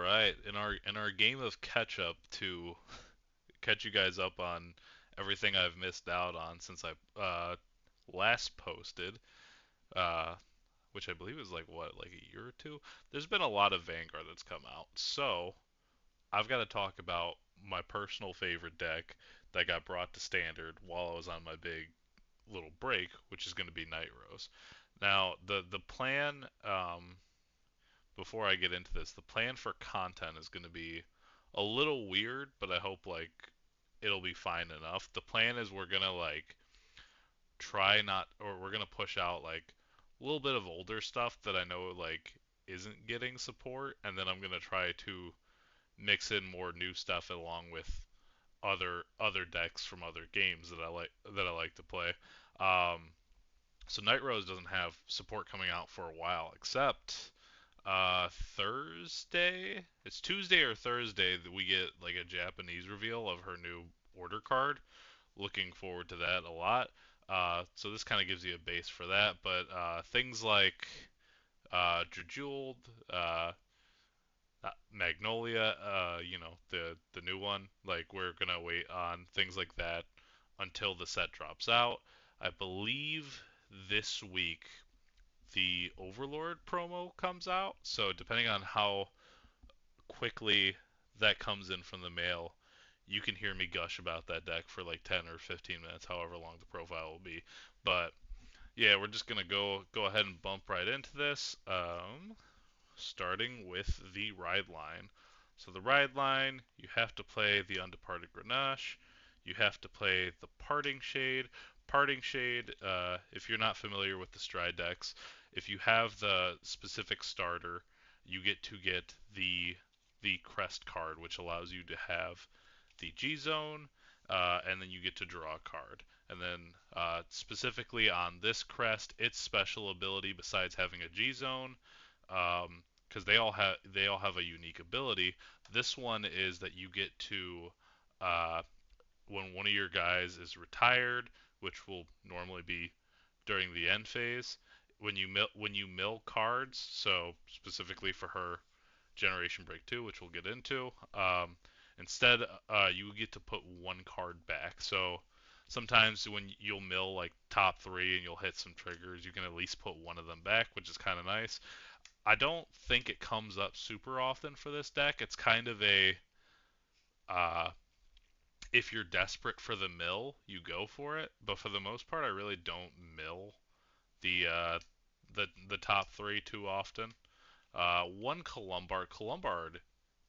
right. In our game of catch up to catch you guys up on everything I've missed out on since I last posted, uh, which I believe is like a year or two. There's been a lot of Vanguard that's come out. So I've got to talk about my personal favorite deck that got brought to standard while I was on my big little break, which is going to be Nightrose. Now, the plan, before I get into this, the plan for content is going to be a little weird, but I hope it'll be fine enough. The plan is we're gonna try not, or we're gonna push out a little bit of older stuff that I know isn't getting support, and then I'm gonna try to mix in more new stuff along with other decks from other games that I like to play. Um, so Night Rose doesn't have support coming out for a while, except Thursday. It's Tuesday or Thursday that we get like a Japanese reveal of her new order card. Looking forward to that a lot. So this kind of gives you a base for that, but things like Jejuled, uh, Magnolia, the new one, like we're gonna wait on things like that until the set drops out. I believe this week the Overlord promo comes out, so depending on how quickly that comes in from the mail, you can hear me gush about that deck for like 10 or 15 minutes, however long the profile will be. But yeah, we're just gonna go ahead and bump right into this. Starting with the ride line. So the ride line, you have to play the Undeparted Grenache. You have to play the Parting Shade. Parting Shade, if you're not familiar with the Stride decks, if you have the specific starter, you get to get the Crest card, which allows you to have the G Zone, and then you get to draw a card. And then specifically on this Crest, its special ability, besides having a G Zone, because they all have a unique ability. This one is that you get to uh, when one of your guys is retired, which will normally be during the end phase, when you mill cards. So specifically for her Generation Break 2, which we'll get into, instead you get to put one card back. So sometimes when you'll mill like top three and you'll hit some triggers, you can at least put one of them back, which is kind of nice. I don't think it comes up super often for this deck. It's kind of a uh, if you're desperate for the mill, you go for it. But for the most part, I really don't mill the uh, the top three too often. One Columbard. Columbard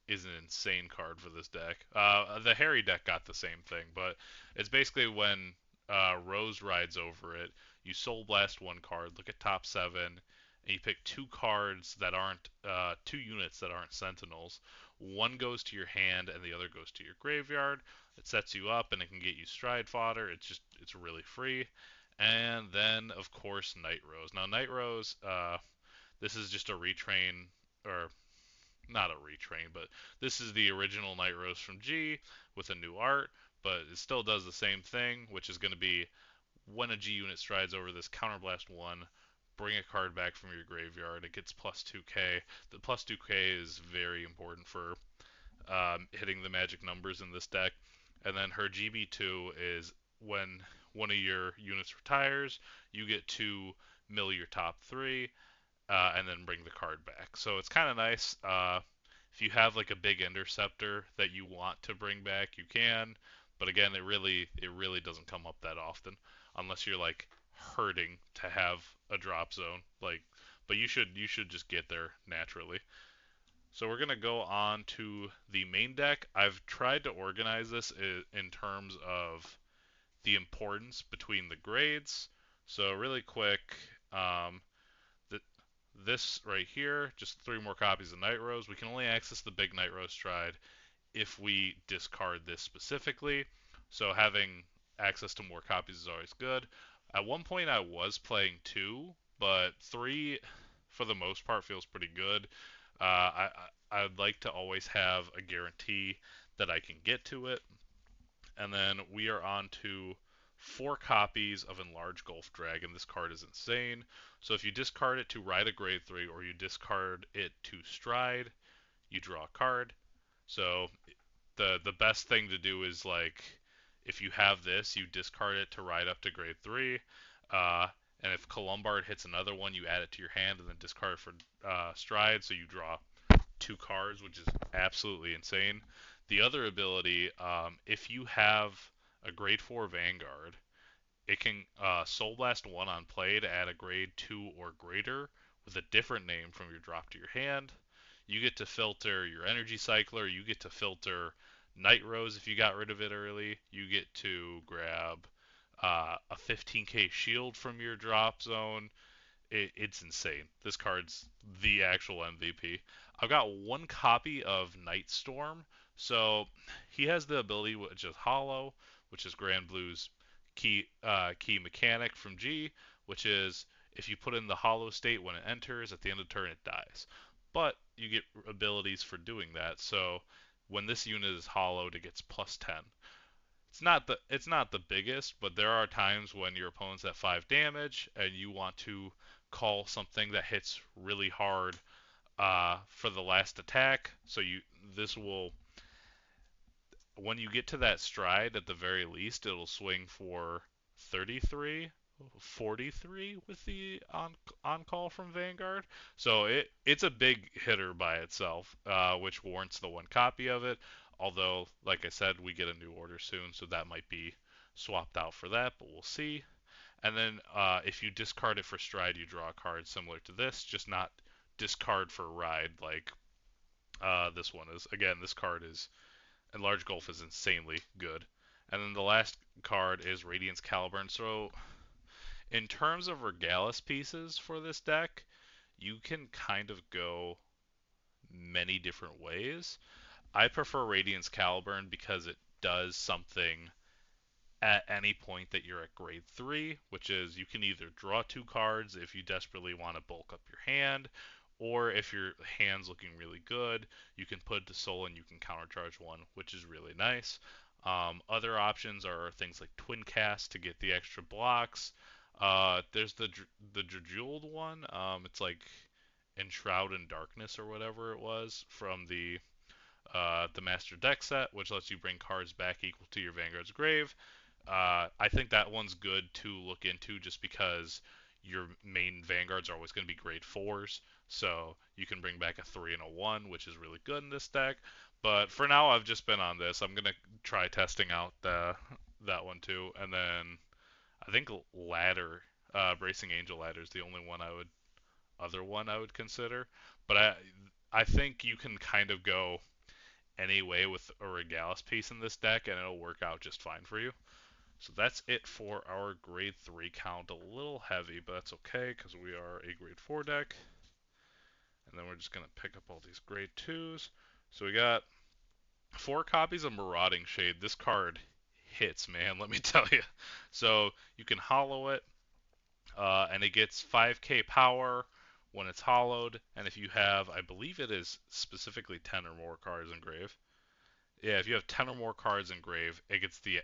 is an insane card for this deck. The Harry deck got the same thing, but it's basically when Rose rides over it, you Soul Blast one card, look at top seven, and you pick two cards that aren't two units that aren't Sentinels. One goes to your hand and the other goes to your graveyard. It sets you up and it can get you stride fodder. It's really free. And then of course Night Rose. Now Night Rose, this is just a retrain, or not a retrain, but this is the original Night Rose from G with a new art, but it still does the same thing, which is going to be when a G unit strides over this Counterblast 1, bring a card back from your graveyard. It gets plus 2k. The plus 2k is very important for hitting the magic numbers in this deck. And then her GB2 is when one of your units retires, you get to mill your top three, and then bring the card back. So it's kind of nice. If you have like a big interceptor that you want to bring back, you can. But again, it really doesn't come up that often, unless you're like hurting to have a drop zone. But you should just get there naturally. So we're gonna go on to the main deck. I've tried to organize this in terms of the importance between the grades. So really quick, um, th- this right here, just three more copies of Night Rose. We can only access the big Night Rose Stride if we discard this specifically. So having access to more copies is always good. At one point I was playing two, but three for the most part feels pretty good. I'd like to always have a guarantee that I can get to it. And then we are on to four copies of Enlarged Gulf Dragon. This card is insane. So if you discard it to ride a grade 3 or you discard it to stride, you draw a card. So the best thing to do is like if you have this, you discard it to ride up to grade 3. Uh, and if Columbard hits another one, you add it to your hand and then discard it for stride. So you draw 2 cards, which is absolutely insane. The other ability, if you have a grade 4 Vanguard, it can Soul Blast 1 on play to add a grade 2 or greater with a different name from your drop to your hand. You get to filter your Energy Cycler. You get to filter Nightrose if you got rid of it early. You get to grab a 15k shield from your drop zone. It's insane. This card's the actual MVP. I've got 1 copy of Nightstorm. So he has the ability which is Hollow, which is Grand Blue's key mechanic from G, which is if you put in the hollow state when it enters, at the end of the turn it dies. But you get abilities for doing that. So when this unit is hollowed, it gets plus 10. It's not the biggest, but there are times when your opponent's at 5 damage and you want to call something that hits really hard for the last attack. So this will when you get to that stride, at the very least, it'll swing for 33, 43 with the on call from Vanguard. So it's a big hitter by itself, which warrants the 1 copy of it. Although, like I said, we get a new order soon, so that might be swapped out for that, but we'll see. And then if you discard it for stride, you draw a card similar to this, just not discard for ride like this one is. Again, this card is and Large Gulf is insanely good. And then the last card is Radiance Caliburn. So in terms of Regalis pieces for this deck, you can kind of go many different ways. I prefer Radiance Caliburn because it does something at any point that you're at grade 3, which is you can either draw 2 cards if you desperately want to bulk up your hand, or if your hand's looking really good, you can put it to soul and you can countercharge 1, which is really nice. Other options are things like Twin Cast to get the extra blocks. There's the Jejuled one. It's like Enshroud in Darkness or whatever it was from the Master Deck set, which lets you bring cards back equal to your Vanguard's grave. I think that one's good to look into just because your main Vanguards are always going to be grade 4s. So you can bring back a 3 and a 1, which is really good in this deck. But for now, I've just been on this. I'm going to try testing out that one too. And then I think Ladder, Bracing Angel Ladder is the only other one I would consider. But I think you can kind of go any way with a Regalis piece in this deck and it'll work out just fine for you. So that's it for our grade 3 count. A little heavy, but that's okay because we are a grade 4 deck. And then we're just going to pick up all these grade 2s. So we got 4 copies of Marauding Shade. This card hits, man, let me tell you. So you can hollow it, and it gets 5k power when it's hollowed. And if you have, I believe it is specifically 10 or more cards in grave. Yeah, if you have 10 or more cards in grave, it gets the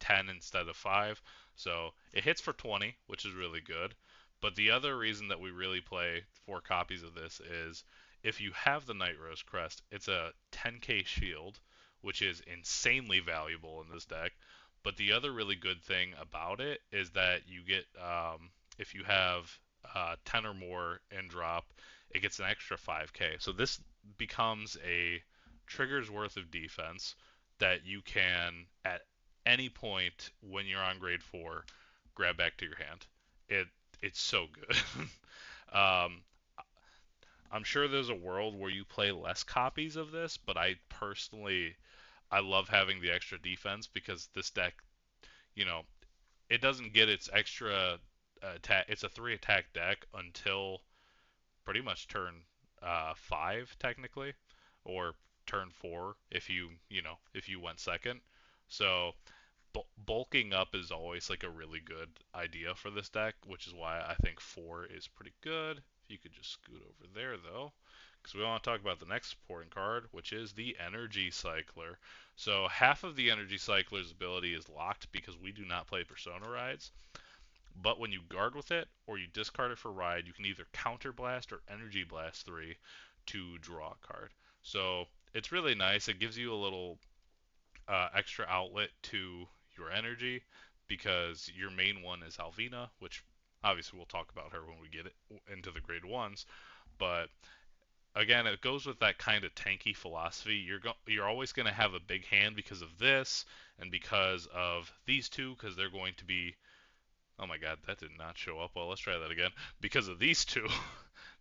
10 instead of 5. So it hits for 20, which is really good. But the other reason that we really play 4 copies of this is if you have the Nightrose Crest, it's a 10k shield, which is insanely valuable in this deck. But the other really good thing about it is that you get, if you have 10 or more in drop, it gets an extra 5k. So this becomes a trigger's worth of defense that you can, at any point when you're on grade 4, grab back to your hand. It's so good. um, I'm sure there's a world where you play less copies of this, but I love having the extra defense because this deck, you know, it doesn't get its extra attack. It's a 3 attack deck until pretty much turn 5 technically, or turn 4 if you went second. So bulking up is always like a really good idea for this deck, which is why I think 4 is pretty good. If you could just scoot over there though, because we want to talk about the next supporting card, which is the Energy Cycler. So half of the Energy Cycler's ability is locked because we do not play Persona Rides. But when you guard with it or you discard it for ride, you can either Counter Blast or Energy Blast 3 to draw a card. So it's really nice. It gives you a little extra outlet to your energy because your main one is Alvina, which obviously we'll talk about her when we get it into the grade ones. But again, it goes with that kind of tanky philosophy. You're always going to have a big hand because of this and because of these two, because they're going to be. Oh my God, that did not show up well. Let's try that again. Because of these two,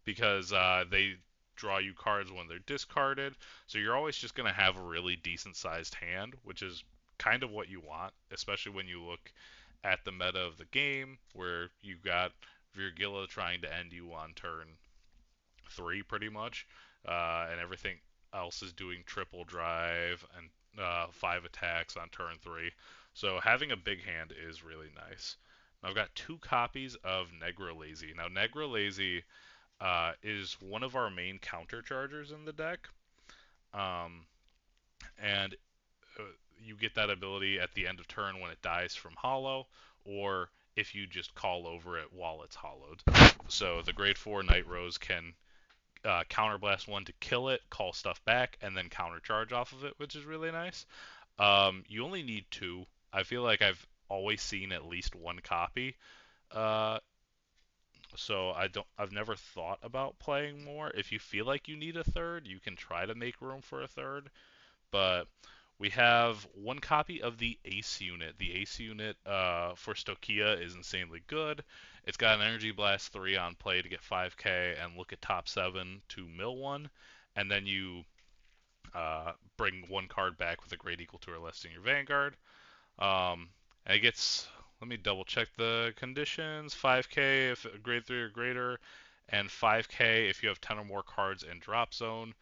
because they draw you cards when they're discarded. So you're always just going to have a really decent sized hand, which is kind of what you want, especially when you look at the meta of the game, where you got Virgila trying to end you on turn 3 pretty much, and everything else is doing triple drive and 5 attacks on turn 3. So having a big hand is really nice. I've got 2 copies of Negralazy. Now Negralazy is one of our main counter chargers in the deck, um, and uh, you get that ability at the end of turn when it dies from hollow, or if you just call over it while it's hollowed. So the grade 4 Nightrose can counterblast one to kill it, call stuff back, and then countercharge off of it, which is really nice. You only need 2. I feel like I've always seen at least 1 copy. Uh, so I've never thought about playing more. If you feel like you need a third, you can try to make room for a third. But we have 1 copy of the Ace unit. The Ace unit for Stokia is insanely good. It's got an Energy Blast 3 on play to get 5k and look at top 7 to mill 1. And then you bring 1 card back with a grade equal to or less in your Vanguard. And it gets, let me double check the conditions, 5k if grade 3 or greater, and 5k if you have 10 or more cards in drop zone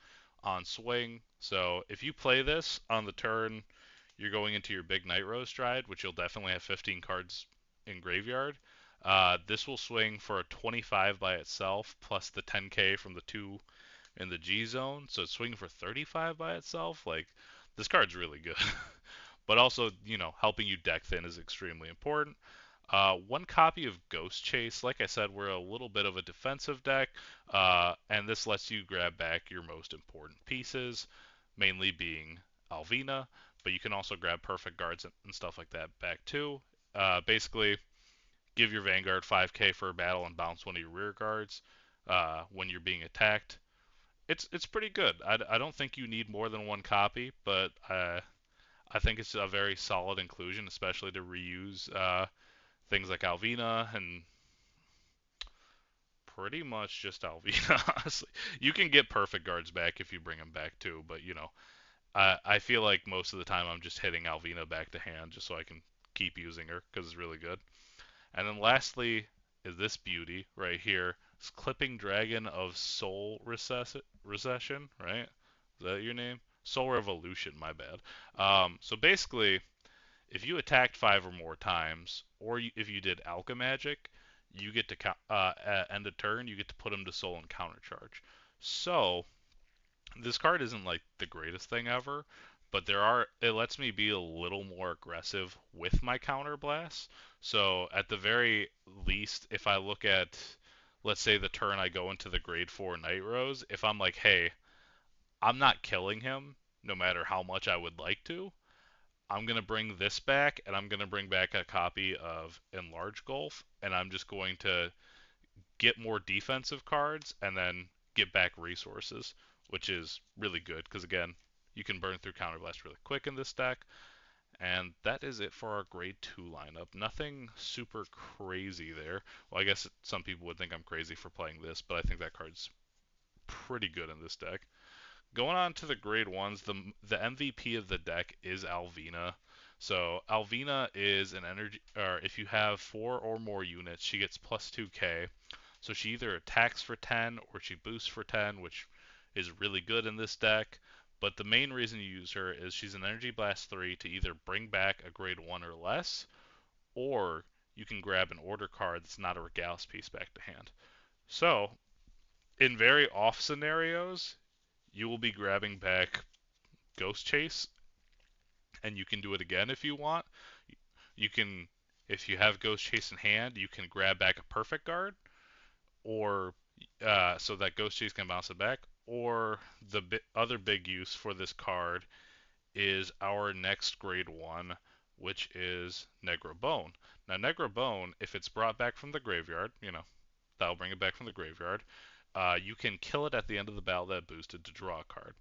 on swing. So if you play this on the turn, you're going into your big Nightrose stride, which you'll definitely have 15 cards in graveyard. This will swing for a 25 by itself, plus the 10k from the 2 in the G zone. So it's swinging for 35 by itself. Like, this card's really good. But also, helping you deck thin is extremely important. 1 copy of Ghost Chase. Like I said, we're a little bit of a defensive deck, and this lets you grab back your most important pieces, mainly being Alvina, but you can also grab Perfect Guards and stuff like that back too. Basically, give your Vanguard 5k for a battle and bounce one of your rear guards when you're being attacked. It's pretty good. I don't think you need more than 1 copy, but I think it's a very solid inclusion, especially to reuse things like Alvina and pretty much just Alvina, honestly. You can get perfect guards back if you bring them back too, but I feel like most of the time I'm just hitting Alvina back to hand just so I can keep using her because it's really good. And then lastly is this beauty right here. It's Clipping Dragon of Soul Recession, right? Is that your name? Soul Revolution, my bad. So basically, if you attacked 5 or more times, or if you did Alchemagic, you get to at end of turn, you get to put them to Soul and countercharge. So this card isn't like the greatest thing ever, but it lets me be a little more aggressive with my counterblast. So at the very least, if I look at, let's say the turn I go into the grade 4 Nightrose, if I'm like, hey, I'm not killing him no matter how much I would like to, I'm going to bring this back, and I'm going to bring back a copy of Enlarge Gulf, and I'm just going to get more defensive cards and then get back resources, which is really good because, again, you can burn through Counterblast really quick in this deck. And that is it for our grade 2 lineup. Nothing super crazy there. Well, I guess some people would think I'm crazy for playing this, but I think that card's pretty good in this deck. Going on to the grade 1s, the MVP of the deck is Alvina. So Alvina is an energy, or if you have 4 or more units, she gets plus 2k. So she either attacks for 10 or she boosts for 10, which is really good in this deck. But the main reason you use her is she's an Energy Blast 3 to either bring back a grade 1 or less, or you can grab an order card that's not a Regalis piece back to hand. So, in very off scenarios, you will be grabbing back Ghost Chase, and you can do it again if you want. You can, if you have Ghost Chase in hand, you can grab back a Perfect Guard, or so that Ghost Chase can bounce it back. or the other big use for this card is our next grade 1, which is Negro Bone. Now, Negro Bone, if it's brought back from the graveyard, that'll bring it back from the graveyard. You can kill it at the end of the battle that boosted to draw a card.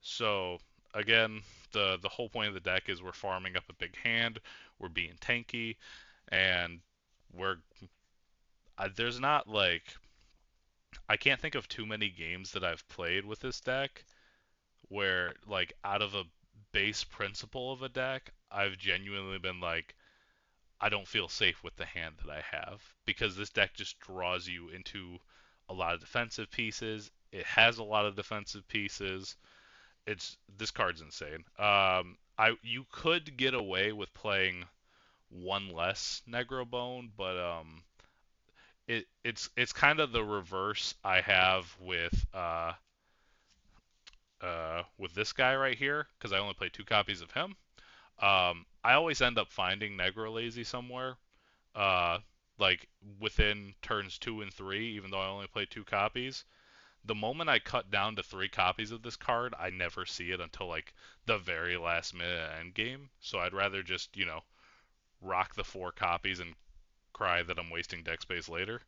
So again, the whole point of the deck is we're farming up a big hand, we're being tanky, and we're there's not like I can't think of too many games that I've played with this deck where like out of a base principle of a deck, I've genuinely been like I don't feel safe with the hand that I have because this deck just draws you into a lot of defensive pieces. It has a lot of defensive pieces. It's this card's insane. I you could get away with playing one less Negro Bone, but it's kind of the reverse I have with this guy right here because I only play 2 copies of him. I always end up finding Negro Lazy somewhere, uh, like within turns 2 and 3, even though I only play 2 copies. The moment I cut down to 3 copies of this card, I never see it until like the very last minute end game. So I'd rather just, rock the 4 copies and cry that I'm wasting deck space later.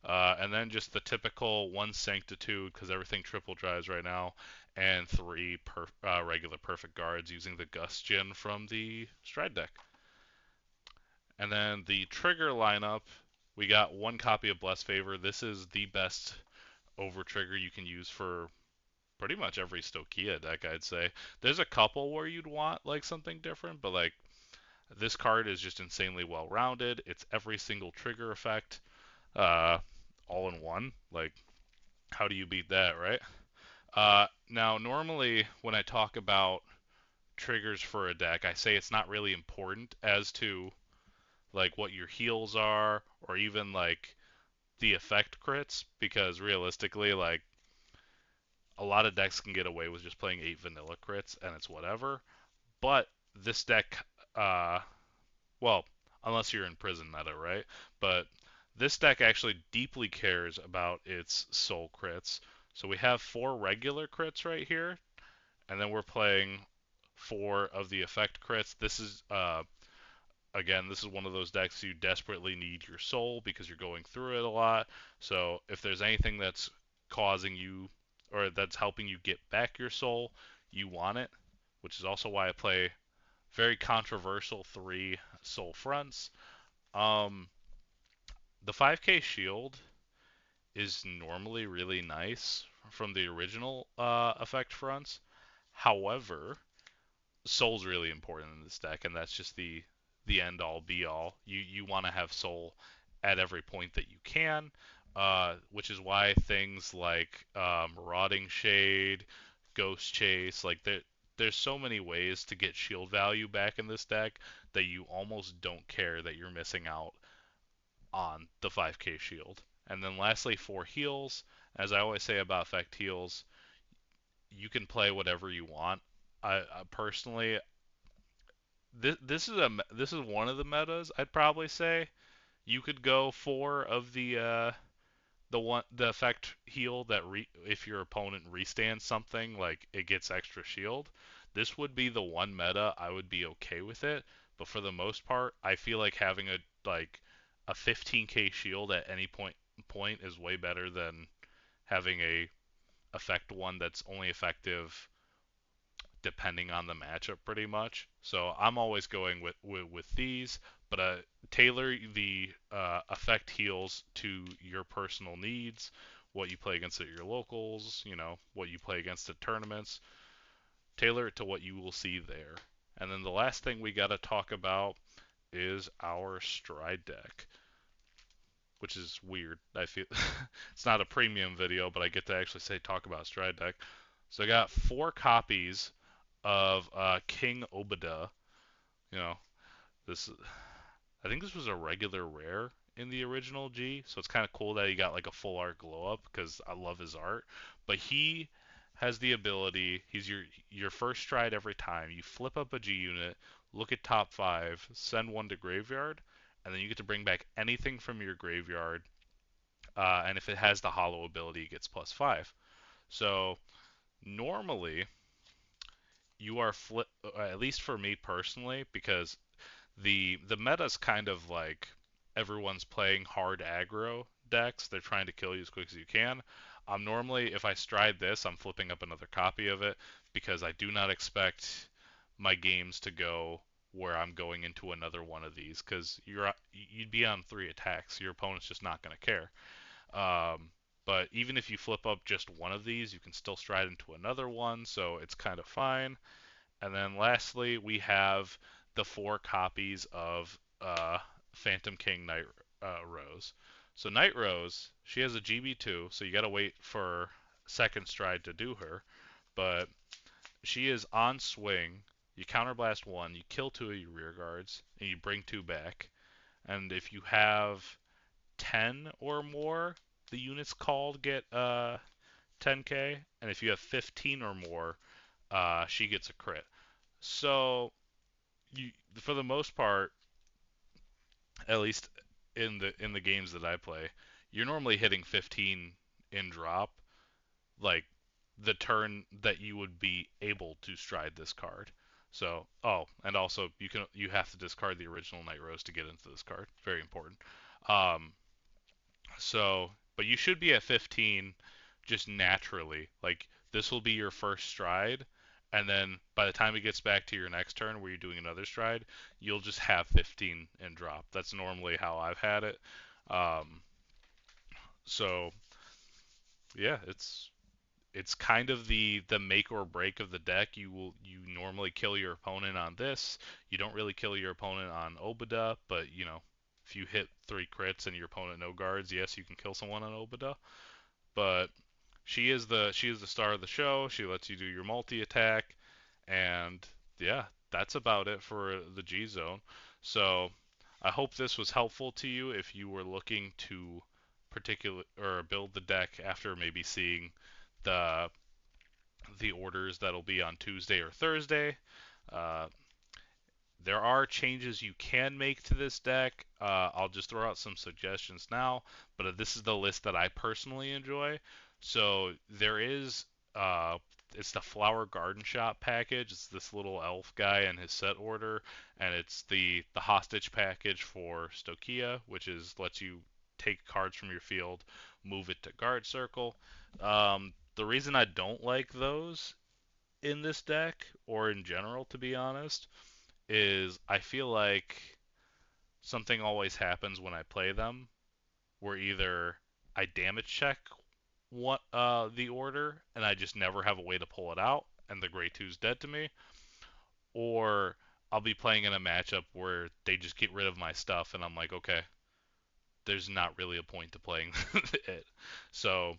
And then just the typical 1 Sanctitude, because everything triple drives right now, and 3 regular perfect guards using the Gustian from the Stride deck. And then the trigger lineup, we got 1 copy of Blessed Favor. This is the best over trigger you can use for pretty much every Stokia deck, I'd say. There's a couple where you'd want like something different, but like this card is just insanely well rounded. It's every single trigger effect, uh, all in one. Like, how do you beat that, right? Now, normally when I talk about triggers for a deck, I say it's not really important as to like what your heals are or even like the effect crits because realistically, like a lot of decks can get away with just playing 8 vanilla crits and it's whatever. But this deck, uh, well, unless you're in prison meta, right? But this deck actually deeply cares about its soul crits. So we have 4 regular crits right here, and then we're playing 4 of the effect crits. This is again, this is one of those decks you desperately need your soul because you're going through it a lot. So if there's anything that's causing you or that's helping you get back your soul, you want it, which is also why I play very controversial 3 soul fronts. Um, the 5k shield is normally really nice from the original effect fronts. However, soul's really important in this deck, and that's just the end all be all. You want to have soul at every point that you can, which is why things like Marauding Shade, Ghost Chase, like there's so many ways to get shield value back in this deck that you almost don't care that you're missing out on the 5k shield. And then lastly, for heals, as I always say about effect heals, you can play whatever you want. I personally, this is one of the metas. I'd probably say you could go 4 of the effect heal that if your opponent restands something like it gets extra shield. This would be the one meta I would be okay with it, but for the most part, I feel like having a 15k shield at any point is way better than having a effect one that's only effective depending on the matchup pretty much. So I'm always going with these, but tailor the effect heals to your personal needs, what you play against at your locals, what you play against at tournaments. Tailor it to what you will see there. And then the last thing we got to talk about is our Stride deck, which is weird. I feel it's not a premium video, but I get to actually talk about Stride deck. So I got 4 copies of King Obada. You know, this I think this was a regular rare in the original G, so it's kind of cool that he got like a full art glow up because I love his art. But he has the ability. He's your first stride every time you flip up a G unit, look at top 5, send 1 to graveyard, and then you get to bring back anything from your graveyard. And if it has the hollow ability, it gets +5. So Normally, you are at least for me personally, because the meta's kind of like everyone's playing hard aggro decks. They're trying to kill you as quick as you can. Normally, if I stride this, I'm flipping up another copy of it because I do not expect my games to go where I'm going into another one of these, because you'd be on 3 attacks. Your opponent's just not going to care. But even if you flip up just one of these, you can still stride into another one, so it's kind of fine. And then lastly, we have the 4 copies of Phantom King Night Rose. So Nightrose, she has a GB2, so you gotta wait for second stride to do her. But she is on swing. You counterblast 1, you kill 2 of your rear guards, and you bring 2 back. And if you have 10 or more, the units called get 10k, and if you have 15 or more, she gets a crit. So you, for the most part, at least in the games that I play, you're normally hitting 15 in drop, like the turn that you would be able to stride this card. So, and also you have to discard the original Nightrose to get into this card. Very important. Um, but you should be at 15 just naturally. Like, this will be your first stride, and then by the time it gets back to your next turn where you're doing another stride, you'll just have 15 and drop. That's normally how I've had it. Um, so yeah, it's kind of the make or break of the deck. You normally kill your opponent on this. You don't really kill your opponent on Obada, but if you hit 3 crits and your opponent no guards, yes, you can kill someone on Obada. But she is the star of the show. She lets you do your multi attack, and yeah, that's about it for the G zone. So I hope this was helpful to you if you were looking to particular or build the deck after maybe seeing the the orders that'll be on Tuesday or Thursday. Uh, there are changes you can make to this deck. I'll just throw out some suggestions now, but this is the list that I personally enjoy. So there is, it's the Flower Garden Shop package. It's this little elf guy and his set order, and it's the hostage package for Stokia, which is lets you take cards from your field, move it to guard circle. The reason I don't like those in this deck, or in general, to be honest, is I feel like something always happens when I play them, where either I damage check the order and I just never have a way to pull it out, and the Grey 2's dead to me, or I'll be playing in a matchup where they just get rid of my stuff, and I'm like, okay, there's not really a point to playing it. So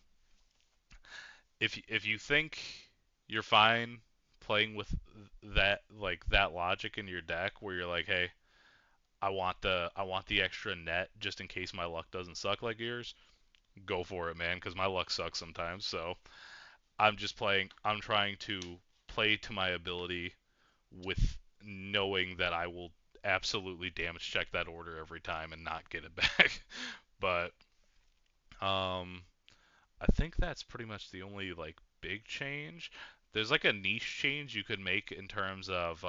if you think you're fine playing with that logic in your deck, where you're like, hey, I want the extra net just in case my luck doesn't suck like yours. Go for it, man, because my luck sucks sometimes. So I'm trying to play to my ability with knowing that I will absolutely damage check that order every time and not get it back. But um, I think that's pretty much the only like big change. There's like a niche change you could make in terms of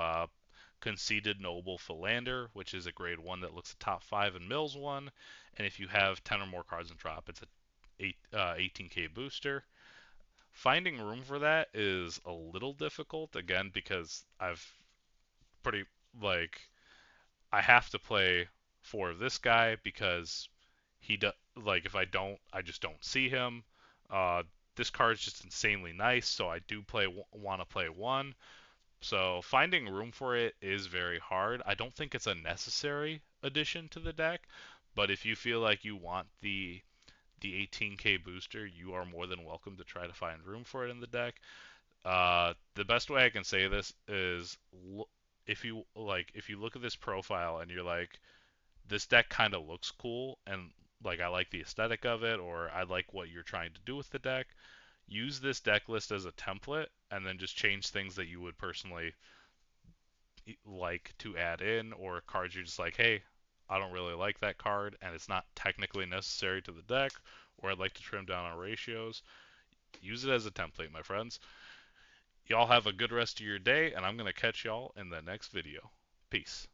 Conceited Noble Philander, which is a grade 1 that looks at top 5 in Mills 1, and if you have 10 or more cards in drop, it's a 18k booster. Finding room for that is a little difficult, again, because pretty, like, I have to play 4 of this guy because like, if I don't, I just don't see him. Uh, this card's just insanely nice, so I do want to play 1. So finding room for it is very hard. I don't think it's a necessary addition to the deck, but if you feel like you want the 18k booster, you are more than welcome to try to find room for it in the deck. The best way I can say this is, if you look at this profile and you're like, this deck kind of looks cool, and like, I like the aesthetic of it, or I like what you're trying to do with the deck, use this deck list as a template and then just change things that you would personally like to add in, or cards you're just like, hey, I don't really like that card and it's not technically necessary to the deck, or I'd like to trim down on ratios. Use it as a template, my friends. Y'all have a good rest of your day, and I'm going to catch y'all in the next video. Peace.